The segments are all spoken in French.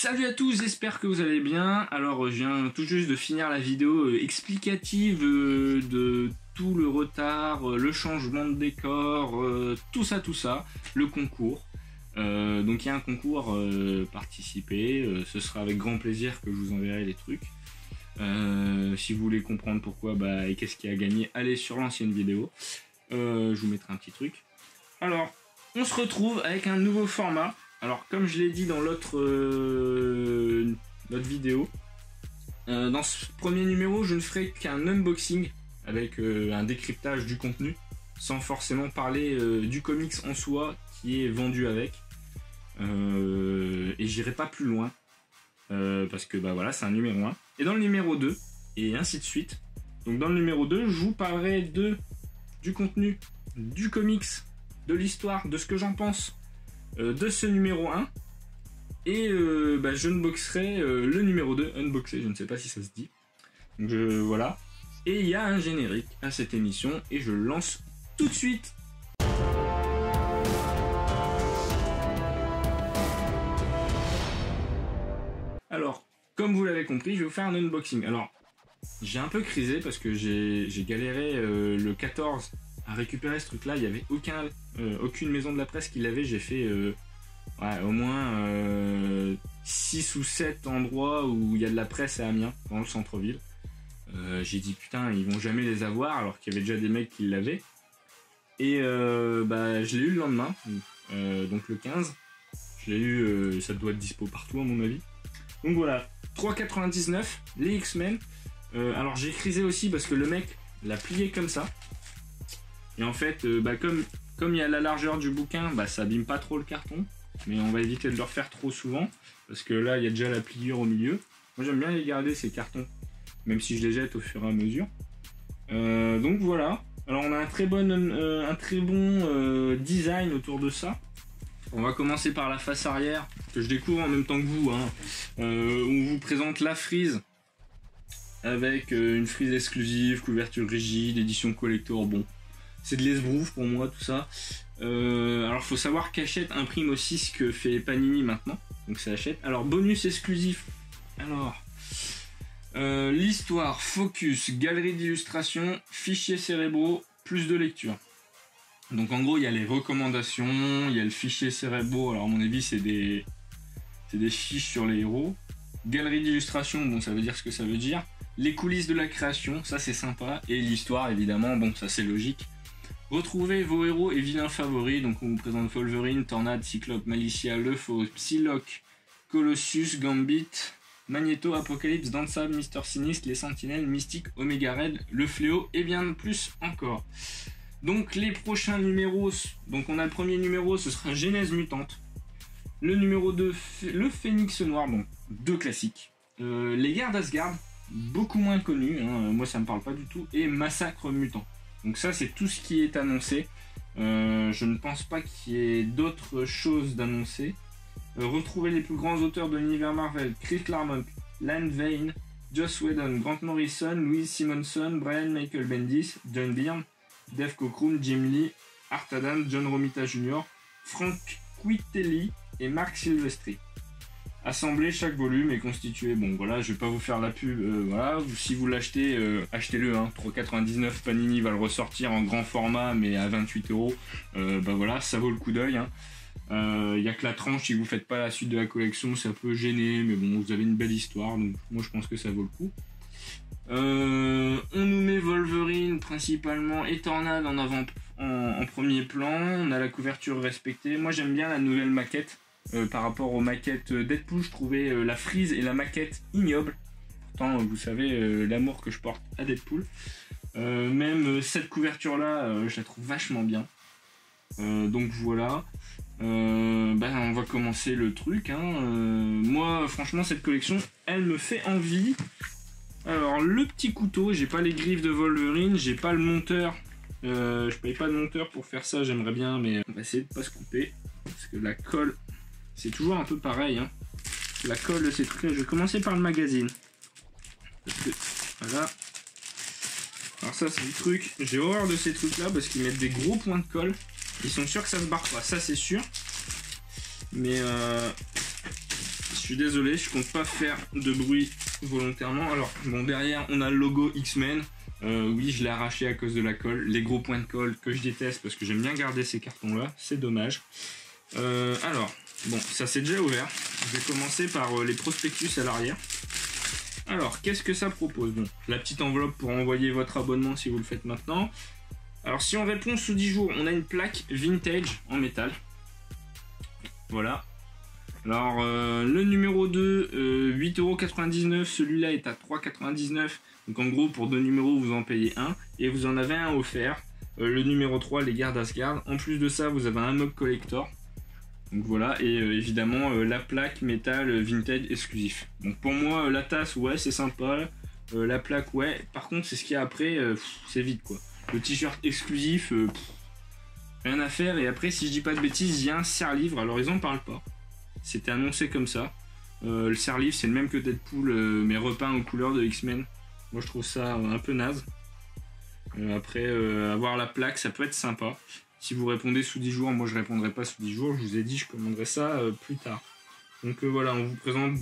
Salut à tous, j'espère que vous allez bien. Alors je viens tout juste de finir la vidéo explicative de tout le retard, le changement de décor, tout ça, le concours. Donc il y a un concours, participez, ce sera avec grand plaisir que je vous enverrai les trucs. Si vous voulez comprendre pourquoi et qu'est-ce qui a gagné, allez sur l'ancienne vidéo. Je vous mettrai un petit truc. Alors, on se retrouve avec un nouveau format. Alors, comme je l'ai dit dans l'autre vidéo, dans ce premier numéro, je ne ferai qu'un unboxing avec un décryptage du contenu, sans forcément parler du comics en soi qui est vendu avec. Et j'irai pas plus loin, parce que voilà, c'est un numéro 1. Et dans le numéro 2, et ainsi de suite. Donc dans le numéro 2, je vous parlerai du contenu, du comics, de l'histoire, de ce que j'en pense, de ce numéro 1. Et je unboxerai le numéro 2, unboxer, je ne sais pas si ça se dit. Donc voilà. Et il y a un générique à cette émission, et je le lance tout de suite. Alors, comme vous l'avez compris, je vais vous faire un unboxing. Alors, j'ai un peu crisé parce que j'ai galéré le 14 à récupérer ce truc-là. Il n'y avait aucune maison de la presse qui l'avait. J'ai fait au moins 6 ou 7 endroits où il y a de la presse à Amiens, dans le centre-ville. J'ai dit putain, ils vont jamais les avoir alors qu'il y avait déjà des mecs qui l'avaient. Et je l'ai eu le lendemain, donc le 15. Je l'ai eu, ça doit être dispo partout à mon avis. Donc voilà, 3,99, les X-Men. Alors j'ai crisé aussi parce que le mec l'a plié comme ça. Et en fait, comme il y a la largeur du bouquin, ça abîme pas trop le carton. Mais on va éviter de le refaire trop souvent. Parce que là, il y a déjà la pliure au milieu. Moi j'aime bien les garder ces cartons, même si je les jette au fur et à mesure. Donc voilà. Alors on a un très bon design autour de ça. On va commencer par la face arrière, que je découvre en même temps que vous. On vous présente la frise, avec une frise exclusive, couverture rigide, édition collector. Bon, c'est de l'esbrouf pour moi tout ça. Alors faut savoir qu'Hachette imprime aussi ce que fait Panini maintenant, donc c'est Hachette. Alors bonus exclusif. Alors l'histoire, focus, galerie d'illustration, fichiers cérébraux, plus de lecture. Donc en gros il y a les recommandations, il y a le fichier cérébraux, alors à mon avis c'est des fiches sur les héros. Galerie d'illustration, bon ça veut dire ce que ça veut dire. Les coulisses de la création, ça c'est sympa. Et l'histoire évidemment, bon ça c'est logique. Retrouvez vos héros et vilains favoris, donc on vous présente Wolverine, Tornade, Cyclope, Malicia, Le Faux, Psylocke, Colossus, Gambit, Magneto, Apocalypse, Dansable, Mister Sinistre, les Sentinelles, Mystique, Omega Red, le Fléau et bien plus encore. Donc les prochains numéros, donc on a le premier numéro, ce sera Genèse Mutante. Le numéro 2, le Phénix Noir, donc 2 classiques. Les Guerres d'Asgard, beaucoup moins connus, moi ça me parle pas du tout. Et Massacre Mutant. Donc ça c'est tout ce qui est annoncé. Je ne pense pas qu'il y ait d'autres choses d'annoncer. Retrouvez les plus grands auteurs de l'univers Marvel, Chris Claremont, Len Wein, Joss Whedon, Grant Morrison, Louise Simonson, Brian Michael Bendis, John Byrne, Dave Cockrum, Jim Lee, Art Adams, John Romita Jr., Frank Quitely et Marc Silvestri. Assemblé, chaque volume est constitué, bon voilà, je vais pas vous faire la pub, voilà, si vous l'achetez, achetez-le, 3,99, Panini va le ressortir en grand format mais à 28 €, voilà, ça vaut le coup d'œil. Y a que la tranche, si vous faites pas la suite de la collection, ça peut gêner, mais bon, vous avez une belle histoire, donc moi je pense que ça vaut le coup. On nous met Wolverine principalement et Tornade en premier plan. On a la couverture respectée. Moi j'aime bien la nouvelle maquette par rapport aux maquettes Deadpool. Je trouvais la frise et la maquette ignoble. Pourtant vous savez l'amour que je porte à Deadpool. Même cette couverture là je la trouve vachement bien. Donc voilà. On va commencer le truc. Moi franchement cette collection elle me fait envie. Alors le petit couteau, j'ai pas les griffes de Wolverine, j'ai pas le monteur, je paye pas de monteur pour faire ça, j'aimerais bien, mais on va essayer de pas se couper, parce que la colle, c'est toujours un peu pareil, la colle c'est très... Je vais commencer par le magazine, parce que, voilà, alors ça c'est le truc, j'ai horreur de ces trucs là, parce qu'ils mettent des gros points de colle, ils sont sûrs que ça se barre pas, ça c'est sûr, mais suis désolé, je compte pas faire de bruit volontairement. Alors, bon, derrière, on a le logo X-Men. Oui, je l'ai arraché à cause de la colle. Les gros points de colle que je déteste parce que j'aime bien garder ces cartons-là. C'est dommage. Alors, bon, ça c'est déjà ouvert. Je vais commencer par les prospectus à l'arrière. Alors, qu'est-ce que ça propose? Bon, la petite enveloppe pour envoyer votre abonnement si vous le faites maintenant. Alors, si on répond sous 10 jours, on a une plaque vintage en métal. Voilà. Alors, le numéro 2, 8,99 €. Celui-là est à 3,99 €. Donc, en gros, pour 2 numéros, vous en payez un. Et vous en avez un offert. Le numéro 3, les gardes Asgard. En plus de ça, vous avez un mug collector. Donc voilà, et évidemment la plaque métal vintage exclusif. Donc pour moi, la tasse, ouais, c'est sympa. La plaque, ouais. Par contre, c'est ce qu'il y a après, c'est vide quoi. Le t-shirt exclusif, rien à faire. Et après, si je dis pas de bêtises, il y a un serre-livre. Alors ils en parlent pas. C'était annoncé comme ça. Le serre-livre, c'est le même que Deadpool, mais repeint aux couleurs de X-Men. Moi, je trouve ça un peu naze. Après, avoir la plaque, ça peut être sympa. Si vous répondez sous 10 jours, moi je répondrai pas sous 10 jours, je vous ai dit je commanderai ça plus tard. Donc voilà, on vous présente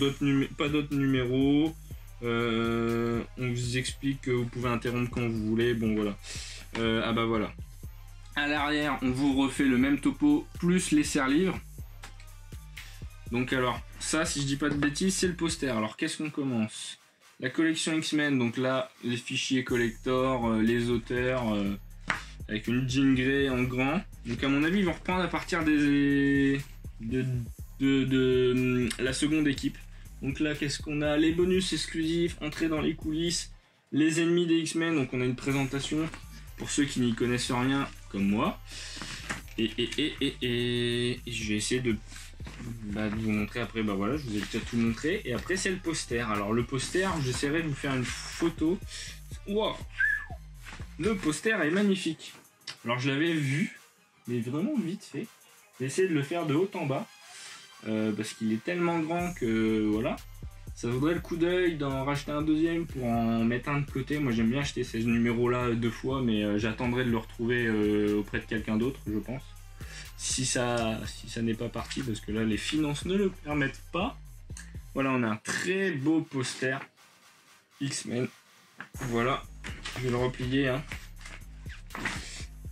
pas d'autres numéros, on vous explique que vous pouvez interrompre quand vous voulez, bon voilà. Ah bah voilà. À l'arrière, on vous refait le même topo plus les serre-livres. Donc alors, ça si je dis pas de bêtises, c'est le poster. Alors qu'est-ce qu'on commence? La collection X-Men, donc là, les fichiers collector, les auteurs... avec une jean grey en grand. Donc à mon avis, ils vont reprendre à partir de la seconde équipe. Donc là, qu'est-ce qu'on a? Les bonus exclusifs, entrée dans les coulisses, les ennemis des X-Men. Donc on a une présentation pour ceux qui n'y connaissent rien, comme moi. Et je vais essayer de vous montrer après. Bah voilà, je vous ai déjà tout montré. Et après, c'est le poster. Alors le poster, j'essaierai de vous faire une photo. Wow! Le poster est magnifique. Alors je l'avais vu, mais vraiment vite fait. J'ai essayé de le faire de haut en bas, parce qu'il est tellement grand que voilà. Ça vaudrait le coup d'œil d'en racheter un deuxième pour en mettre un de côté. Moi j'aime bien acheter ces numéros-là 2 fois, mais j'attendrai de le retrouver auprès de quelqu'un d'autre, je pense. Si ça n'est pas parti, parce que là les finances ne le permettent pas. Voilà, on a un très beau poster X-Men. Voilà, je vais le replier, hein.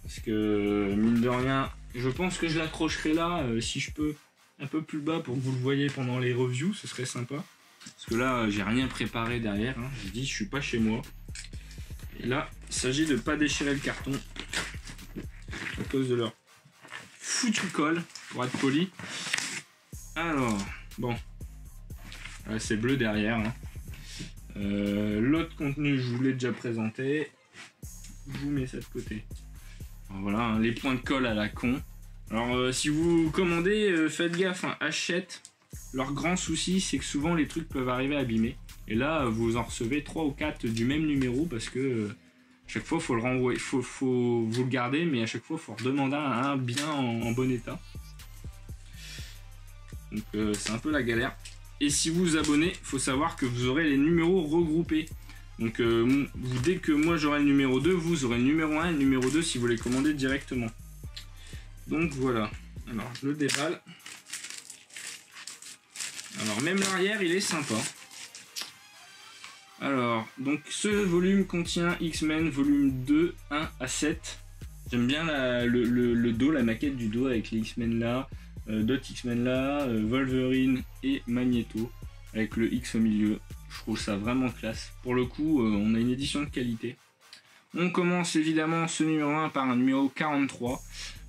Parce que mine de rien, je pense que je l'accrocherai là, si je peux, un peu plus bas pour que vous le voyez pendant les reviews, ce serait sympa. Parce que là, j'ai rien préparé derrière, hein. J'ai dit, je suis pas chez moi. Et là, il s'agit de pas déchirer le carton à cause de leur foutu colle, pour être poli. Alors, bon, ouais, c'est bleu derrière, hein. L'autre contenu, je vous l'ai déjà présenté. Je vous mets ça de côté. Alors voilà, hein, les points de colle à la con. Alors si vous commandez, faites gaffe, hein, Hachette. Leur grand souci, c'est que souvent les trucs peuvent arriver abîmés. Et là, vous en recevez 3 ou 4 du même numéro parce que chaque fois, il faut le renvoyer, faut vous le garder, mais à chaque fois, il faut redemander un bien en bon état. Donc c'est un peu la galère. Et si vous vous abonnez, il faut savoir que vous aurez les numéros regroupés. Donc dès que moi j'aurai le numéro 2, vous aurez le numéro 1 et le numéro 2 si vous les commandez directement. Donc voilà. Alors je le déballe. Alors même l'arrière il est sympa. Alors donc ce volume contient X-Men volume 2, 1 à 7. J'aime bien le dos, la maquette du dos avec les X-Men là, d'autres X-Men là, Wolverine et Magneto avec le X au milieu. Je trouve ça vraiment classe. Pour le coup, on a une édition de qualité. On commence évidemment ce numéro 1 par un numéro 43.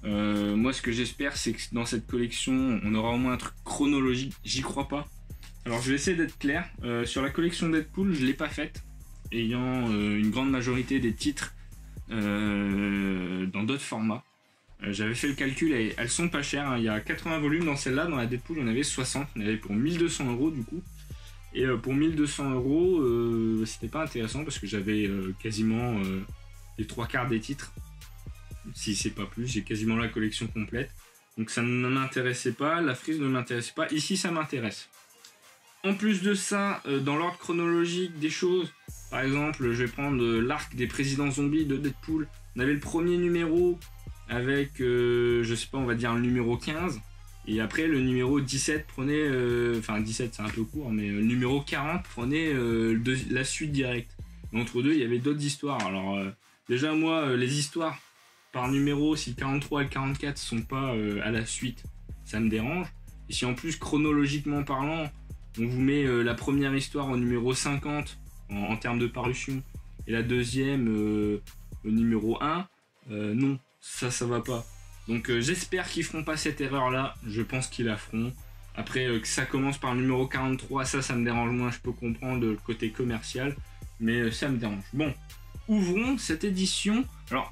Moi, ce que j'espère, c'est que dans cette collection, on aura au moins un truc chronologique. J'y crois pas. Alors, je vais essayer d'être clair. Sur la collection Deadpool, je ne l'ai pas faite, ayant une grande majorité des titres dans d'autres formats. J'avais fait le calcul et elles sont pas chères, hein. Il y a 80 volumes dans celle-là. Dans la Deadpool, il y en avait 60. On avait pour 1200 € du coup. Et pour 1200 €, c'était pas intéressant parce que j'avais quasiment les 3/4 des titres. Si c'est pas plus, j'ai quasiment la collection complète. Donc ça ne m'intéressait pas, la frise ne m'intéressait pas. Ici, ça m'intéresse. En plus de ça, dans l'ordre chronologique des choses, par exemple, je vais prendre l'arc des présidents zombies de Deadpool. On avait le premier numéro avec, je sais pas, on va dire le numéro 15. Et après, le numéro 17 prenait... Enfin, 17, c'est un peu court, mais le numéro 40 prenait la suite directe. Entre deux, il y avait d'autres histoires. Alors, déjà, moi, les histoires par numéro, si le 43 et le 44 sont pas à la suite, ça me dérange. Et si en plus, chronologiquement parlant, on vous met la première histoire au numéro 50 en termes de parution, et la deuxième au numéro 1, non, ça va pas. Donc j'espère qu'ils feront pas cette erreur là, je pense qu'ils la feront. Après que ça commence par le numéro 43, ça me dérange moins, je peux comprendre le côté commercial, mais ça me dérange. Bon, ouvrons cette édition. Alors,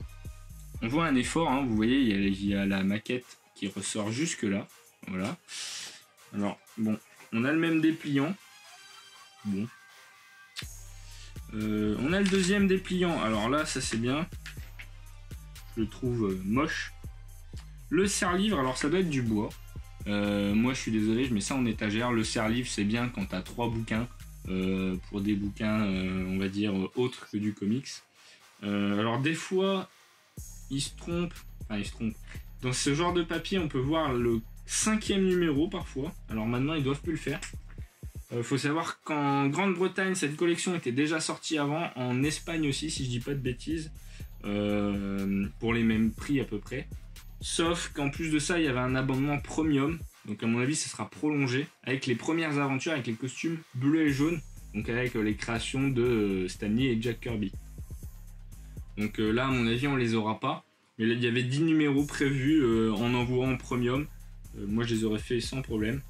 on voit un effort, hein, vous voyez, il y a la maquette qui ressort jusque là, voilà. Alors, bon, on a le même dépliant. Bon. On a le deuxième dépliant, alors là, ça c'est bien. Je le trouve moche. Le serre-livre, alors ça doit être du bois. Moi je suis désolé, je mets ça en étagère. Le serre-livre c'est bien quand t'as 3 bouquins pour des bouquins on va dire autres que du comics. Alors des fois ils se trompent. Dans ce genre de papier on peut voir le 5e numéro parfois. Alors maintenant ils doivent plus le faire. Faut savoir qu'en Grande-Bretagne cette collection était déjà sortie avant, en Espagne aussi si je dis pas de bêtises, pour les mêmes prix à peu près. Sauf qu'en plus de ça, il y avait un abonnement premium. Donc à mon avis, ça sera prolongé. Avec les premières aventures, avec les costumes bleus et jaunes. Donc avec les créations de Stan Lee et Jack Kirby. Donc là, à mon avis, on les aura pas. Mais là, il y avait 10 numéros prévus en envoyant en premium. Moi, je les aurais fait sans problème.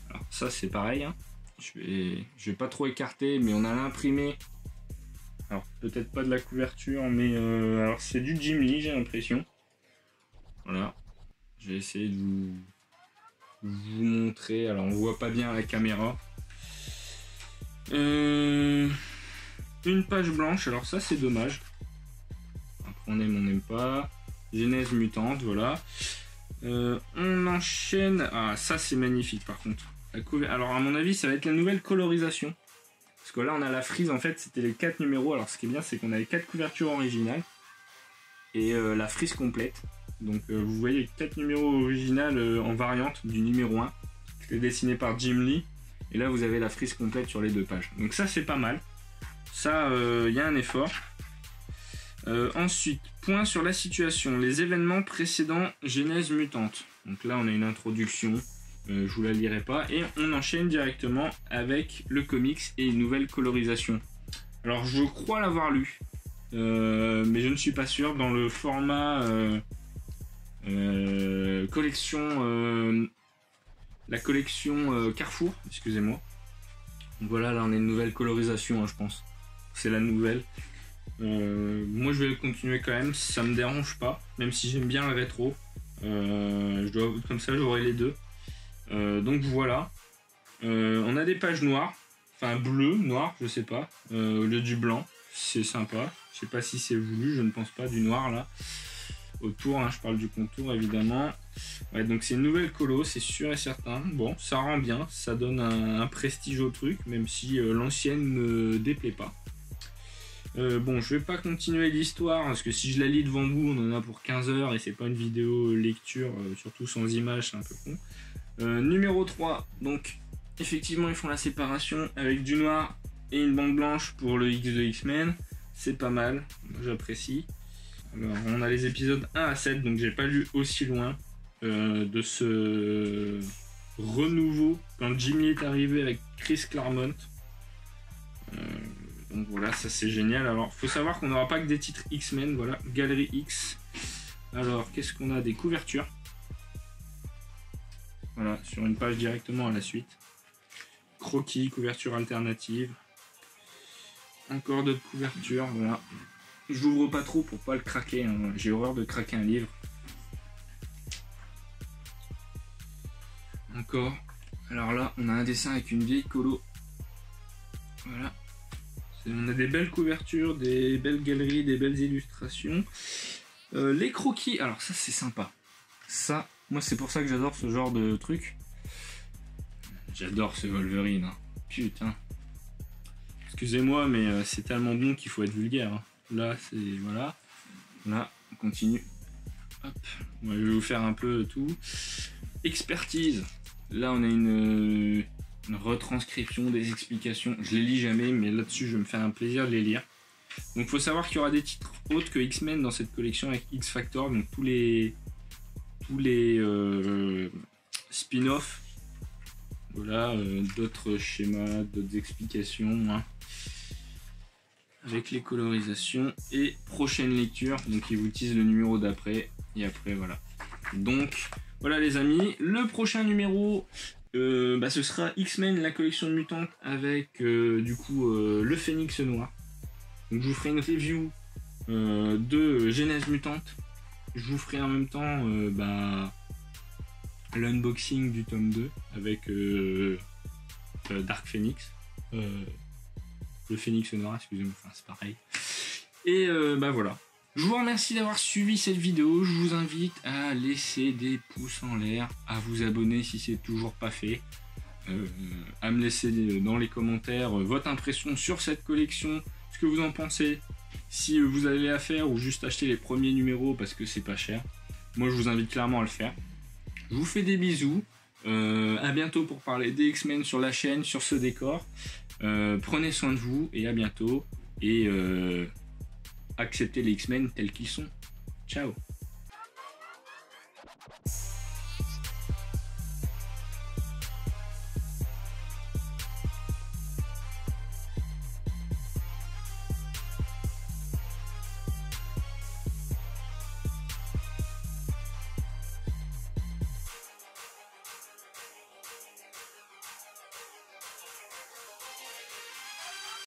Alors ça, c'est pareil. Hein. Je vais pas trop écarter, mais on a l'imprimé. Alors peut-être pas de la couverture, mais alors c'est du Jim Lee, j'ai l'impression. Voilà, je vais essayer de vous montrer. Alors on voit pas bien à la caméra. Une page blanche, alors ça c'est dommage. Après, on n'aime pas. Genèse mutante, voilà. On enchaîne. Ah ça c'est magnifique par contre. Alors à mon avis ça va être la nouvelle colorisation. Parce que là on a la frise, en fait c'était les 4 numéros. Alors ce qui est bien c'est qu'on a les 4 couvertures originales. Et la frise complète. Donc vous voyez 4 numéros originales en variante du numéro 1. C'était dessiné par Jim Lee. Et là vous avez la frise complète sur les 2 pages. Donc ça c'est pas mal. Ça il y a un effort. Ensuite, point sur la situation. Les événements précédents Genèse mutante. Donc là on a une introduction. Je vous la lirai pas. Et on enchaîne directement avec le comics et une nouvelle colorisation. Alors je crois l'avoir lu. Mais je ne suis pas sûr. Dans le format collection, la collection Carrefour, excusez-moi. Donc voilà, là on a une nouvelle colorisation, hein, je pense. C'est la nouvelle. Moi je vais continuer quand même, ça me dérange pas, même si j'aime bien le rétro. Comme ça j'aurai les deux. Donc voilà. On a des pages noires, enfin bleu, noir, je sais pas, au lieu du blanc. C'est sympa. Je sais pas si c'est voulu, je ne pense pas, du noir là. Autour, hein, je parle du contour évidemment. Ouais, donc c'est une nouvelle colo, c'est sûr et certain. Bon, ça rend bien, ça donne un prestige au truc, même si l'ancienne ne déplaît pas. Bon, je vais pas continuer l'histoire, parce que si je la lis devant vous, on en a pour 15 heures et c'est pas une vidéo lecture, surtout sans image, c'est un peu con. Numéro 3, donc effectivement ils font la séparation avec du noir et une bande blanche pour le X de X-Men. C'est pas mal, j'apprécie. Alors, on a les épisodes 1 à 7, donc j'ai pas lu aussi loin de ce renouveau quand Jimmy est arrivé avec Chris Claremont. Donc voilà, ça c'est génial. Alors, faut savoir qu'on n'aura pas que des titres X-Men, voilà, Galerie X. Alors, qu'est-ce qu'on a? Des couvertures. Voilà, sur une page directement à la suite. Croquis, couverture alternative. Encore d'autres couvertures, voilà. Je l'ouvre pas trop pour pas le craquer, hein. J'ai horreur de craquer un livre. Encore. Alors là, on a un dessin avec une vieille colo. Voilà. On a des belles couvertures, des belles galeries, des belles illustrations. Les croquis, alors ça c'est sympa. Ça, moi c'est pour ça que j'adore ce genre de truc. J'adore ce Wolverine, hein. Putain. Excusez-moi, mais c'est tellement bon qu'il faut être vulgaire, hein. Là, c'est... voilà. Là, on continue. Hop. Moi, je vais vous faire un peu tout. Expertise. Là, on a une retranscription des explications. Je les lis jamais, mais là-dessus, je vais me faire un plaisir de les lire. Donc, il faut savoir qu'il y aura des titres autres que X-Men dans cette collection avec X-Factor. Donc, tous les spin-off. Voilà, d'autres schémas, d'autres explications. Hein, avec les colorisations et prochaine lecture. Donc, ils vous utilisent le numéro d'après. Et après, voilà. Donc, voilà les amis. Le prochain numéro, ce sera X-Men, la collection de mutantes avec du coup le Phénix Noir. Donc, je vous ferai une review de Genèse Mutante. Je vous ferai en même temps l'unboxing du tome 2 avec Dark Phoenix. Le Phénix Noir, excusez-moi, enfin, c'est pareil. Et voilà. Je vous remercie d'avoir suivi cette vidéo. Je vous invite à laisser des pouces en l'air, à vous abonner si c'est toujours pas fait, à me laisser dans les commentaires votre impression sur cette collection, ce que vous en pensez, si vous avez à faire ou juste acheter les premiers numéros parce que c'est pas cher. Moi, je vous invite clairement à le faire. Je vous fais des bisous. À bientôt pour parler des X-Men sur la chaîne, sur ce décor. Prenez soin de vous et à bientôt. Et acceptez les X-Men tels qu'ils sont. Ciao.